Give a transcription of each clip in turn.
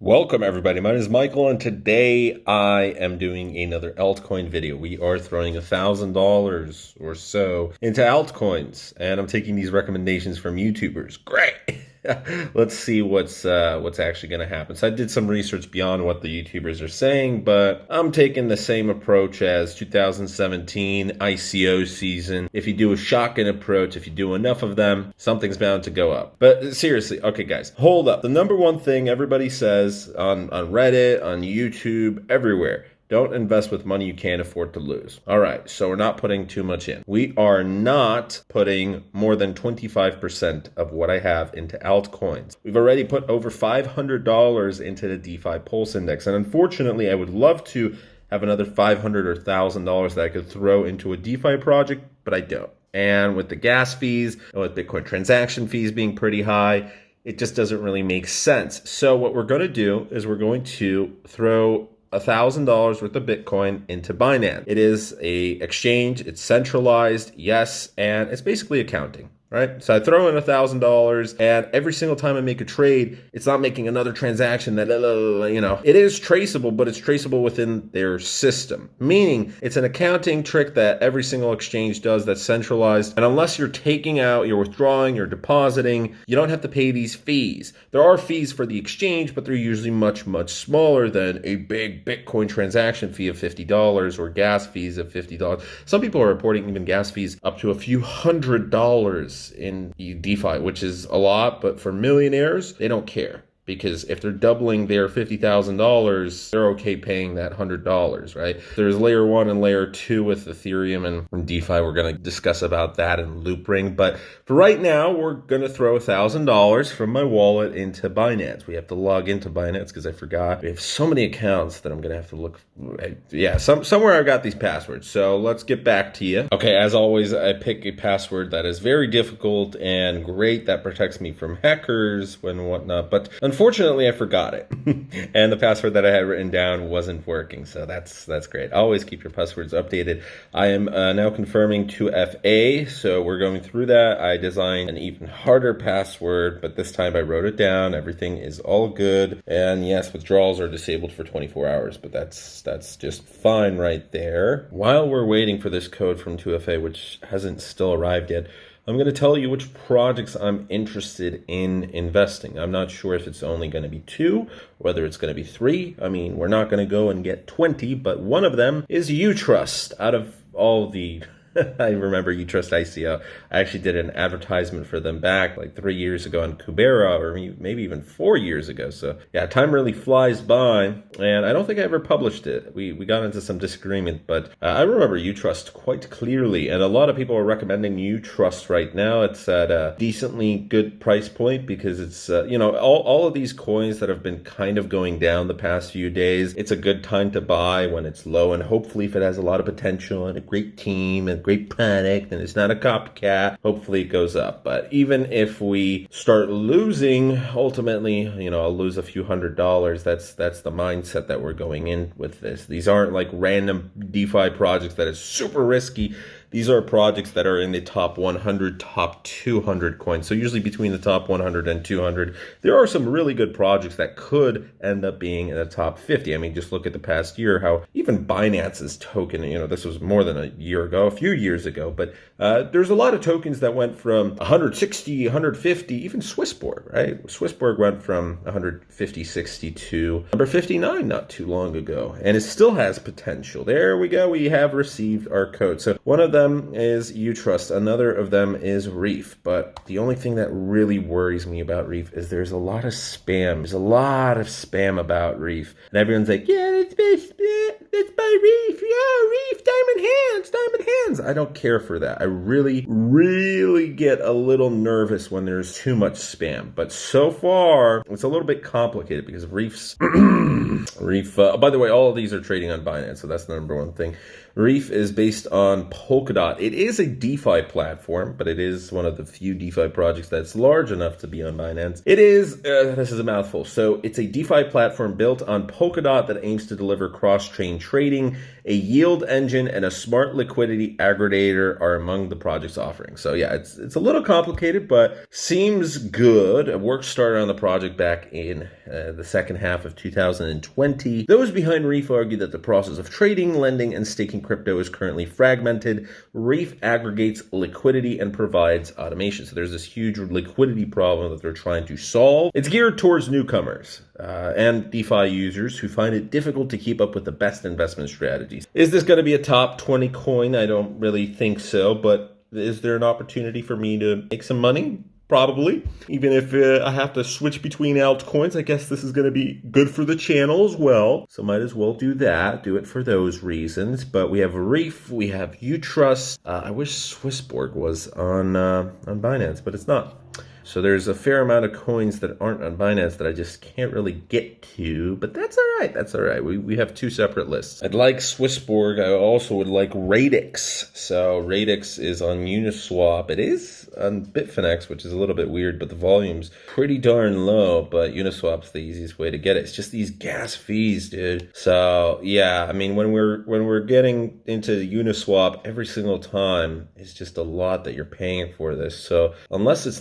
Welcome everybody, my name is Michael and today I am doing another altcoin video. We are throwing $1,000 or so into altcoins and I'm taking these recommendations from YouTubers. Great! Let's see what's actually going to happen. So I did some research beyond what the YouTubers are saying, but I'm taking the same approach as 2017 ICO season. If you do a shotgun approach, if you do enough of them, something's bound to go up. But seriously, okay guys, hold up. The number one thing everybody says on Reddit, on YouTube, everywhere: don't invest with money you can't afford to lose. All right, so we're not putting too much in. We are not putting more than 25% of what I have into altcoins. We've already put over $500 into the DeFi Pulse Index. And unfortunately, I would love to have another $500 or $1,000 that I could throw into a DeFi project, but I don't. And with the gas fees, and with Bitcoin transaction fees being pretty high, it just doesn't really make sense. So what we're going to do is we're going to throw $1,000 worth of Bitcoin into Binance. It is a exchange, it's centralized, yes, and it's basically accounting, right? So I throw in $1,000 and every single time I make a trade, it's not making another transaction that, it is traceable, but it's traceable within their system. Meaning it's an accounting trick that every single exchange does that's centralized. And unless you're taking out, you're withdrawing, you're depositing, you don't have to pay these fees. There are fees for the exchange, but they're usually much, much smaller than a big Bitcoin transaction fee of $50 or gas fees of $50. Some people are reporting even gas fees up to a few $100s in DeFi, which is a lot, but for millionaires, they don't care. Because if they're doubling their $50,000, they're okay paying that $100, right? There's layer 1 and layer 2 with Ethereum and DeFi. We're going to discuss about that in Loopring. But for right now, we're going to throw $1,000 from my wallet into Binance. We have to log into Binance because I forgot. We have so many accounts that I'm going to have to look. Yeah, somewhere I've got these passwords. So let's get back to you. Okay, as always, I pick a password that is very difficult and great that protects me from hackers and whatnot. But unfortunately, I forgot it. And the password that I had written down wasn't working. So that's great. Always keep your passwords updated. I am now confirming 2FA. So we're going through that. I designed an even harder password, but this time I wrote it down. Everything is all good. And yes, withdrawals are disabled for 24 hours, but that's just fine right there. While we're waiting for this code from 2FA, which hasn't still arrived yet, I'm going to tell you which projects I'm interested in investing. I'm not sure if it's only going to be 2, whether it's going to be 3. I mean, we're not going to go and get 20, but one of them is UTrust. Out of all the I remember UTrust ICO. I actually did an advertisement for them back like 3 years ago on Kubera, or maybe even 4 years ago. So yeah, time really flies by, and I don't think I ever published it. We got into some disagreement, but I remember UTrust quite clearly, and a lot of people are recommending UTrust right now. It's at a decently good price point because it's, all of these coins that have been kind of going down the past few days, it's a good time to buy when it's low, and hopefully if it has a lot of potential and a great team and great product and it's not a copycat, hopefully it goes up. But even if we start losing, ultimately, I'll lose a few $100s. That's the mindset that we're going in with this. These aren't like random DeFi projects that is super risky. These are projects that are in the top 100, top 200 coins. So usually between the top 100 and 200, there are some really good projects that could end up being in the top 50. I mean, just look at the past year, how even Binance's token, this was more than a year ago, a few years ago, but there's a lot of tokens that went from 160, 150, even Swissborg, right? Swissborg went from 150, 60 to number 59 not too long ago, and it still has potential. There we go. We have received our code. So one of them is UTrust. Another of them is Reef. But the only thing that really worries me about Reef is there's a lot of spam. There's a lot of spam about Reef. And everyone's like, yeah, it's by Reef. Yeah, Reef, diamond hands. I don't care for that. I really, really get a little nervous when there's too much spam. But so far, it's a little bit complicated because Reef's... Reef, by the way, all of these are trading on Binance, so that's the number one thing. Reef is based on Polkadot. It is a DeFi platform, but it is one of the few DeFi projects that's large enough to be on Binance. It is, this is a mouthful. So it's a DeFi platform built on Polkadot that aims to deliver cross-chain Altcoin trading, a yield engine, and a smart liquidity aggregator are among the project's offerings. So yeah, it's a little complicated, but seems good. Work started on the project back in the second half of 2020. Those behind Reef argue that the process of trading, lending, and staking crypto is currently fragmented. Reef aggregates liquidity and provides automation. So there's this huge liquidity problem that they're trying to solve. It's geared towards newcomers and DeFi users who find it difficult to keep up with the best investment strategies. Is this going to be a top 20 coin? I don't really think so, but is there an opportunity for me to make some money? Probably. Even if I have to switch between altcoins, I guess this is going to be good for the channel as well. So might as well do that. Do it for those reasons. But we have Reef, we have UTrust. I wish Swissborg was on Binance, but it's not. So there's a fair amount of coins that aren't on Binance that I just can't really get to, but that's all right. That's all right. We have two separate lists. I'd like Swissborg. I also would like Radix. So Radix is on Uniswap. It is on Bitfinex, which is a little bit weird, but the volume's pretty darn low, but Uniswap's the easiest way to get it. It's just these gas fees, dude. So yeah, I mean, when we're getting into Uniswap every single time, it's just a lot that you're paying for this. So unless it's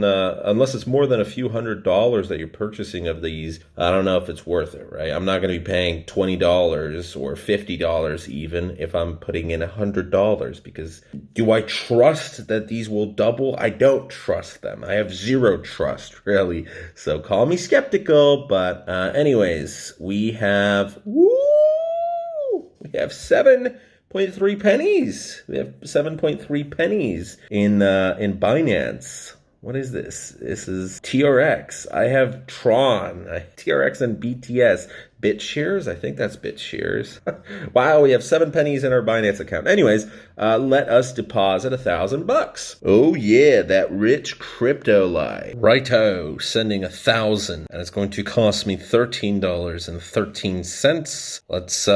unless it's more than a few $100s that you're purchasing of these, I don't know if it's worth it, right? I'm not going to be paying $20 or $50 even if I'm putting in $100, because do I trust that these will double? I don't trust them. I have zero trust, really. So call me skeptical, but anyways, we have 7.3 pennies. We have 7.3 pennies in Binance. What is this? This is TRX. I have Tron, TRX and BTS. BitShares? I think that's BitShares. Wow, we have 7 pennies in our Binance account. Anyways, let us deposit $1,000. Oh yeah, that rich crypto life. Righto, sending 1,000, and it's going to cost me $13.13. Let's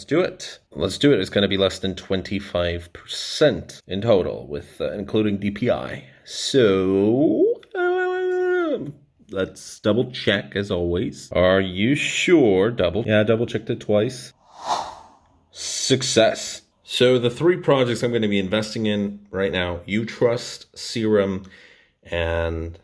do it. Let's do it. It's going to be less than 25% in total, with including DPI. So let's double check as always. Are you sure? Double checked it twice. Success. So the 3 projects I'm going to be investing in right now: UTrust, Serum, and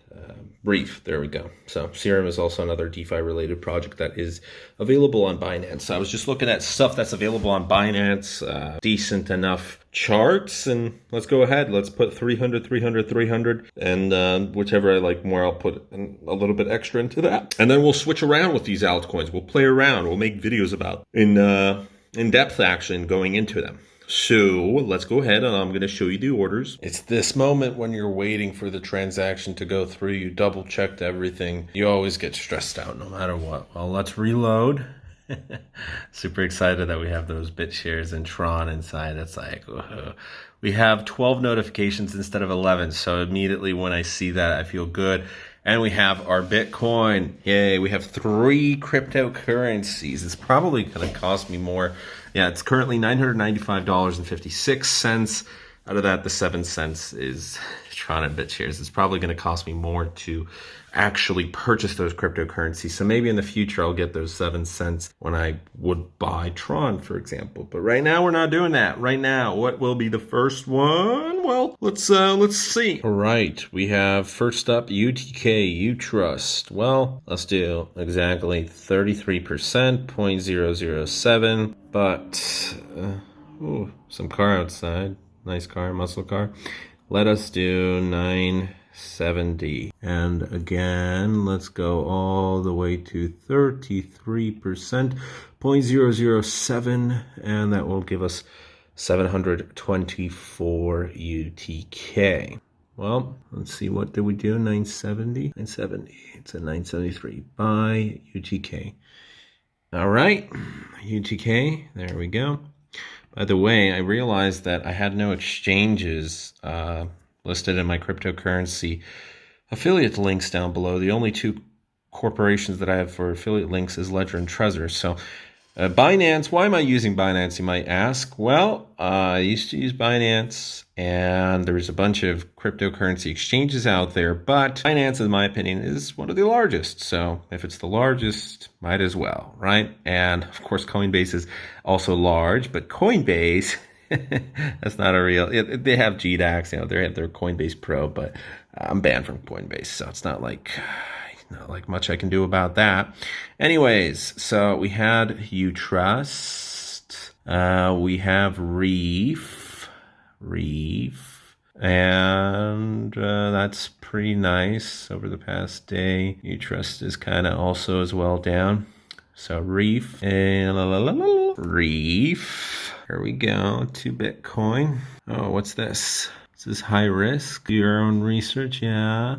Reef. There we go. So Serum is also another DeFi related project that is available on Binance. So I was just looking at stuff that's available on Binance, decent enough charts, and let's go ahead. Let's put 300, 300, 300, and whichever I like more, I'll put a little bit extra into that. And then we'll switch around with these altcoins. We'll play around. We'll make videos about in depth action going into them. So let's go ahead, and I'm going to show you the orders. It's this moment when you're waiting for the transaction to go through. You double checked everything. You always get stressed out no matter what. Well, let's reload. Super excited that we have those BitShares and Tron inside. It's like, whoa. We have 12 notifications instead of 11. So immediately when I see that, I feel good. And we have our Bitcoin. Yay, we have 3 cryptocurrencies. It's probably going to cost me more. Yeah, it's currently $995.56. Out of that, the 7 cents is Tron and BitShares. It's probably going to cost me more to actually purchase those cryptocurrencies. So maybe in the future, I'll get those 7 cents when I would buy Tron, for example. But right now, we're not doing that. Right now, what will be the first one? Well, let's see. All right, we have first up UTK, UTrust. Well, let's do exactly 33%, 0.007. But, some car outside. Nice car, muscle car. Let us do 970. And again, let's go all the way to 33%, 0.007, and that will give us 724 UTK. Well, let's see, what did we do? 970? 970. It's a 973. Buy UTK. All right, UTK, there we go. By the way, I realized that I had no exchanges listed in my cryptocurrency affiliate links down below. The only 2 corporations that I have for affiliate links is Ledger and Trezor. So Binance, why am I using Binance, you might ask? Well, I used to use Binance, and there's a bunch of cryptocurrency exchanges out there, but Binance, in my opinion, is one of the largest. So if it's the largest, might as well, right? And of course, Coinbase is also large, but Coinbase, that's not a real, they have GDAX, they have their Coinbase Pro, but I'm banned from Coinbase, so it's not like much I can do about that. Anyways, so we had UTrust. We have Reef. And that's pretty nice over the past day. UTrust is kind of also as well down. So Reef. Reef. Here we go to Bitcoin. Oh, what's this? This is high risk. Do your own research. Yeah.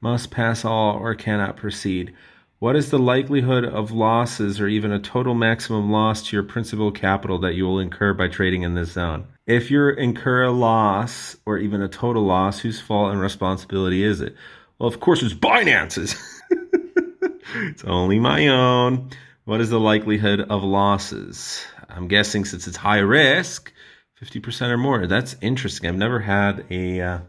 Must pass all or cannot proceed. What is the likelihood of losses or even a total maximum loss to your principal capital that you will incur by trading in this zone? If you incur a loss or even a total loss, whose fault and responsibility is it? Well, of course, it's Binance's. It's only my own. What is the likelihood of losses? I'm guessing since it's high risk, 50% or more. That's interesting. I've never had a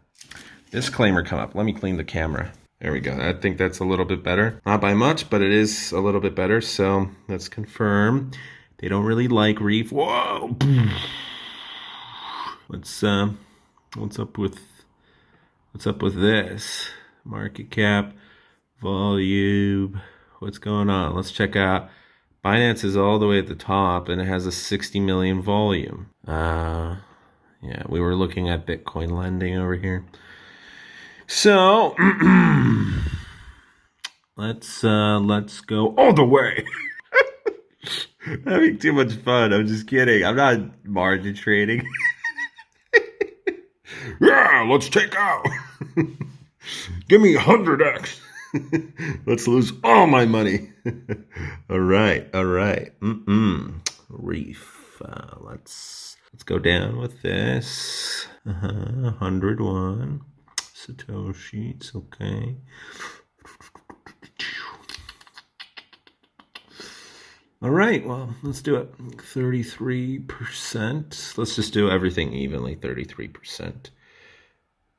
disclaimer come up. Let me clean the camera. There we go. I think that's a little bit better. Not by much, but it is a little bit better. So let's confirm. They don't really like Reef. Whoa! What's up with this? Market cap, volume. What's going on? Let's check out. Binance is all the way at the top, and it has a 60 million volume. Yeah, we were looking at Bitcoin lending over here. So let's go all the way. Having too much fun. I'm just kidding. I'm not margin trading. Yeah, let's take out. Give me 100x. Let's lose all my money. All right. Reef. Let's go down with this. 101. Satoshis, okay. All right, well, let's do it. 33%. Let's just do everything evenly, 33%.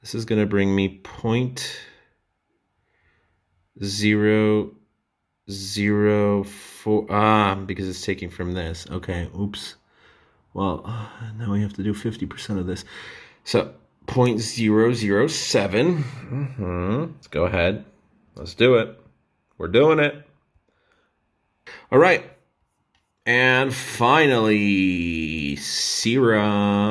This is going to bring me 0.004. Because it's taking from this. Okay, oops. Well, now we have to do 50% of this. So 0.007. Let's go ahead. Let's do it. We're doing it. All right. And finally, Serum.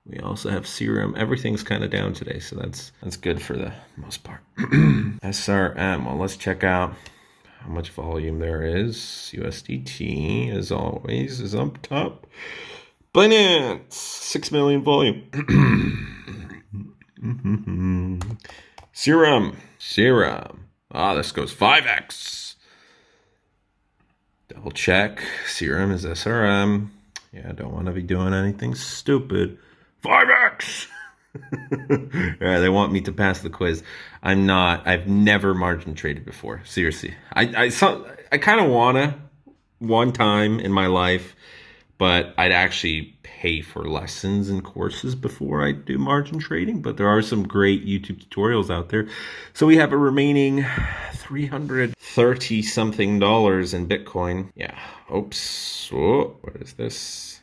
We also have Serum. Everything's kind of down today, so that's good for the most part. SRM. Well, let's check out how much volume there is. USDT, as always, is up top. Binance, 6 million volume. Serum. This goes 5x. Double check. Serum is SRM. Yeah, I don't want to be doing anything stupid. 5x. Yeah, they want me to pass the quiz. I'm not. I've never margin traded before. Seriously. I kind of want to one time in my life, but I'd actually pay for lessons and courses before I do margin trading. But there are some great YouTube tutorials out there. So we have a remaining $330 something in Bitcoin. Yeah. Oops. Oh, what is this?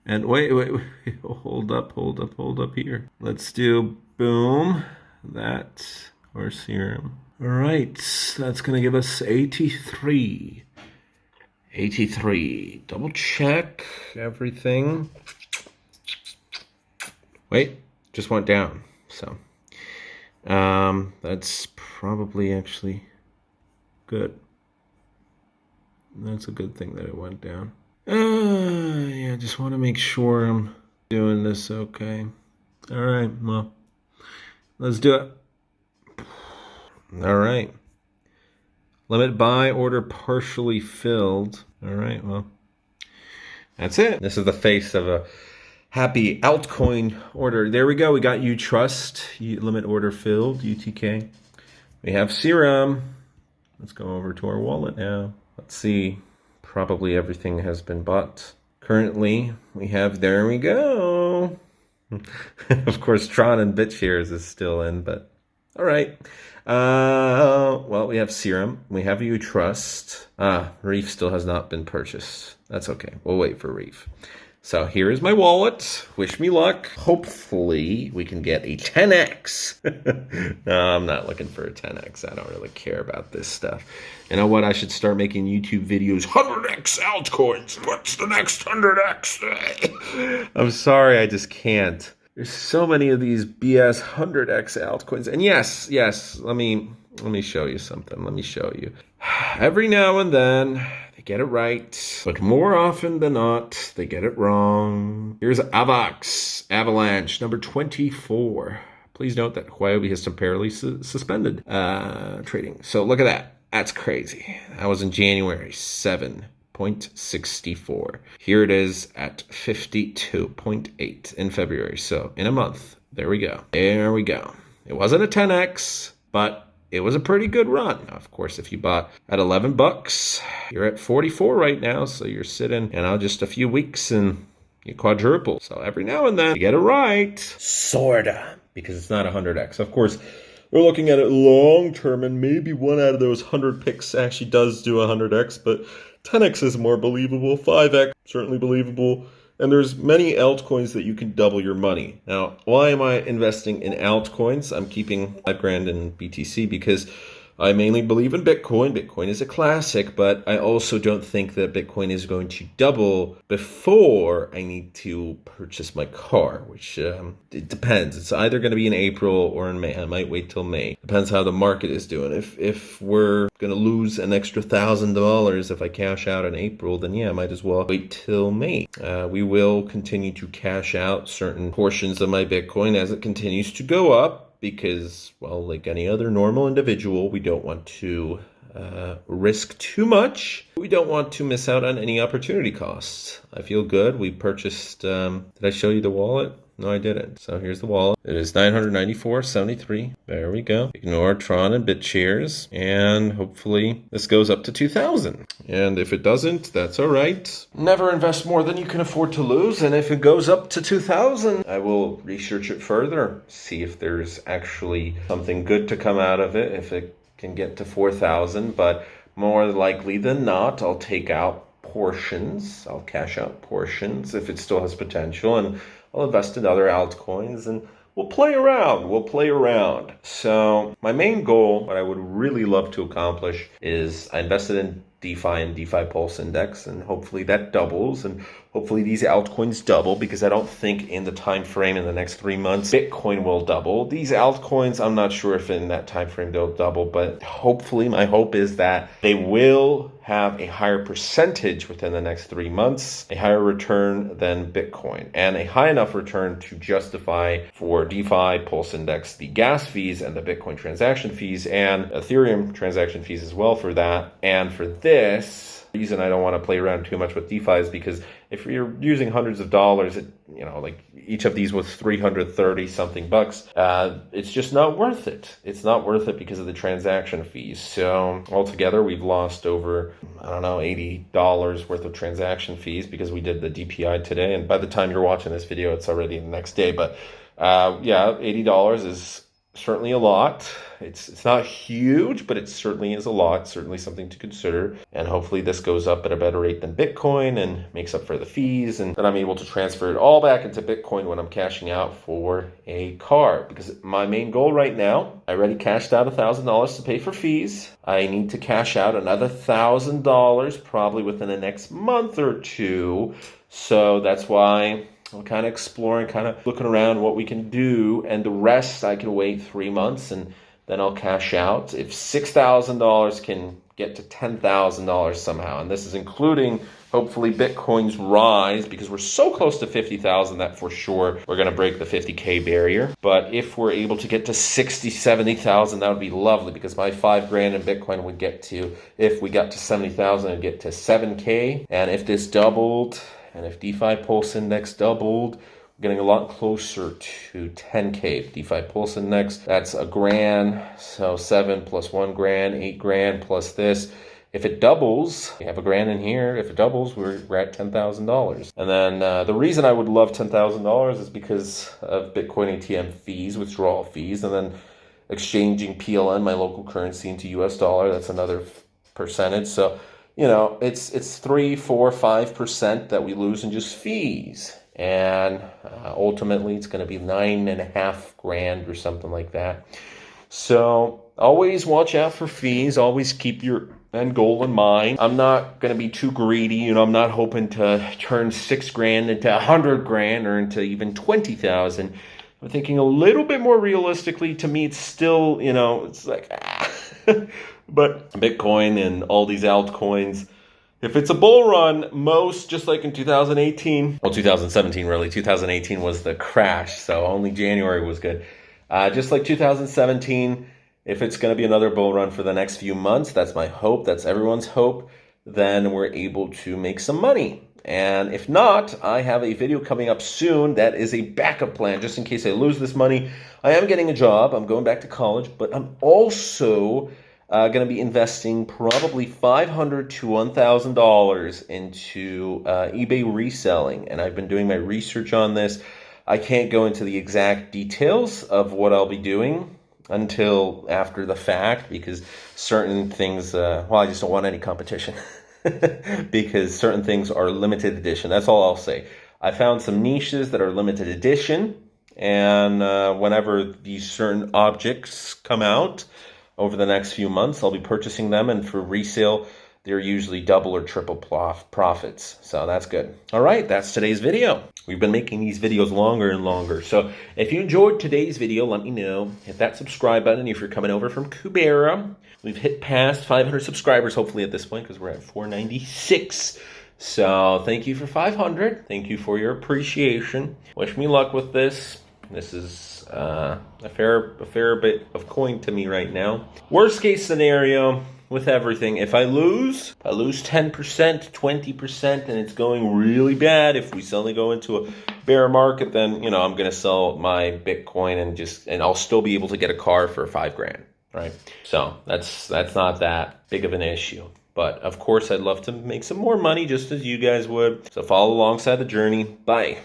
And wait. Hold up here. Let's do boom. That or Serum. All right. That's going to give us 83. Double check everything. Wait, just went down. So that's probably actually good. That's a good thing that it went down. Yeah, just want to make sure I'm doing this okay. All right, well, let's do it. All right. Limit buy order partially filled. All right, well, that's it. This is the face of a happy altcoin order. There we go. We got UTrust, limit order filled, UTK. We have Serum. Let's go over to our wallet now. Let's see. Probably everything has been bought. Currently, we have, there we go. Of course, Tron and BitShares is still in, but all right. Well, we have Serum. We have UTrust. Reef still has not been purchased. That's okay. We'll wait for Reef. So here is my wallet. Wish me luck. Hopefully we can get a 10x. No, I'm not looking for a 10x. I don't really care about this stuff. You know what? I should start making YouTube videos. 100x altcoins. What's the next 100x? I'm sorry, I just can't. There's so many of these BS 100x altcoins. And yes, let me show you something. Let me show you. Every now and then, they get it right, but more often than not, they get it wrong. Here's Avalanche, number 24. Please note that Huobi has temporarily suspended trading. So look at that. That's crazy. That was in January, 7.64. Here it is at 52.8 in February. So in a month, there we go. There we go. It wasn't a 10x, but it was a pretty good run. Now, of course, if you bought at 11 bucks, you're at 44 right now. So you're sitting, just a few weeks and you quadruple. So every now and then you get it right. Sorta. Because it's not 100x. Of course, we're looking at it long term, and maybe one out of those 100 picks actually does do 100x, but 10x is more believable. 5x, certainly believable. And there's many altcoins that you can double your money. Now, why am I investing in altcoins? I'm keeping $5,000 in BTC because I mainly believe in Bitcoin. Bitcoin is a classic, but I also don't think that Bitcoin is going to double before I need to purchase my car, which it depends. It's either going to be in April or in May. I might wait till May. Depends how the market is doing. If we're going to lose an extra $1,000 if I cash out in April, then yeah, I might as well wait till May. We will continue to cash out certain portions of my Bitcoin as it continues to go up. Because, well, like any other normal individual, we don't want to risk too much. We don't want to miss out on any opportunity costs. I feel good. We purchased, did I show you the wallet? No, I didn't. So here's the wallet. It is $994.73. There we go. Ignore Tron and BitShares. And hopefully this goes up to 2,000. And if it doesn't, that's all right. Never invest more than you can afford to lose. And if it goes up to 2,000, I will research it further. See if there's actually something good to come out of it. If it can get to 4,000. But more likely than not, I'll take out portions. I'll cash out portions if it still has potential. And I'll invest in other altcoins and we'll play around. So my main goal, what I would really love to accomplish is I invested in DeFi and DeFi Pulse Index, and hopefully that doubles, and hopefully these altcoins double, because I don't think in the time frame in the next 3 months Bitcoin will double. These altcoins, I'm not sure if in that time frame they'll double, but hopefully my hope is that they will have a higher percentage within the next 3 months, a higher return than Bitcoin, and a high enough return to justify for DeFi Pulse Index the gas fees and the Bitcoin transaction fees and Ethereum transaction fees as well for that. And for this reason, I don't want to play around too much with DeFi is because if you're using hundreds of dollars, like each of these was 330 something bucks, it's just not worth it. It's not worth it because of the transaction fees. So altogether, we've lost over, $80 worth of transaction fees because we did the DPI today. And by the time you're watching this video, it's already the next day. But $80 is certainly a lot. It's not huge, but it certainly is a lot. Certainly something to consider. And hopefully this goes up at a better rate than Bitcoin and makes up for the fees. And then I'm able to transfer it all back into Bitcoin when I'm cashing out for a car. Because my main goal right now, I already cashed out $1,000 to pay for fees. I need to cash out another $1,000 probably within the next month or two. So that's why I'm kind of exploring, kind of looking around what we can do, and the rest I can wait 3 months and then I'll cash out. If $6,000 can get to $10,000 somehow, and this is including hopefully Bitcoin's rise, because we're so close to 50,000 that for sure we're going to break the 50K barrier. But if we're able to get to 60, 70,000, that would be lovely, because my $5,000 in Bitcoin would get to, if we got to 70,000, it'd get to 7K. And if this doubled, and if DeFi Pulse Index doubled, we're getting a lot closer to 10K. DeFi Pulse Index, that's $1,000. So 7 plus $1,000, $8,000 plus this If it doubles, we have $1,000 in here. If it doubles, we're at $10,000. And then the reason I would love $10,000 is because of Bitcoin ATM fees, withdrawal fees, and then exchanging PLN, my local currency, into US dollar. That's another percentage. So, you know, it's 3, 4, 5% that we lose in just fees. And ultimately, it's going to be $9,500 or something like that. So always watch out for fees. Always keep your end goal in mind. I'm not going to be too greedy. You know, I'm not hoping to turn $6,000 into $100,000 or into even 20,000. I'm thinking a little bit more realistically. To me, it's still, you know, it's like, but Bitcoin and all these altcoins, if it's a bull run, most, just like in 2018, well, 2017 really, 2018 was the crash, so only January was good. Just like 2017, if it's going to be another bull run for the next few months, that's my hope, that's everyone's hope, then we're able to make some money. And if not, I have a video coming up soon that is a backup plan, just in case I lose this money. I am getting a job, I'm going back to college, but I'm also going to be investing probably $500 to $1,000 into eBay reselling. And I've been doing my research on this. I can't go into the exact details of what I'll be doing until after the fact, because certain things, well, I just don't want any competition because certain things are limited edition. That's all I'll say. I found some niches that are limited edition, and whenever these certain objects come out over the next few months, I'll be purchasing them, and for resale, they're usually double or triple profits. So that's good. All right, that's today's video. We've been making these videos longer and longer. So if you enjoyed today's video, let me know. Hit that subscribe button if you're coming over from Kubera. We've hit past 500 subscribers, hopefully at this point, because we're at 496. So thank you for 500. Thank you for your appreciation. Wish me luck with this. This is a fair bit of coin to me right now. Worst case scenario with everything, if I lose 10%, 20%, and it's going really bad, if we suddenly go into a bear market, then, you know, I'm going to sell my Bitcoin and I'll still be able to get a car for $5,000, right? So that's not that big of an issue. But of course, I'd love to make some more money just as you guys would. So follow alongside the journey. Bye.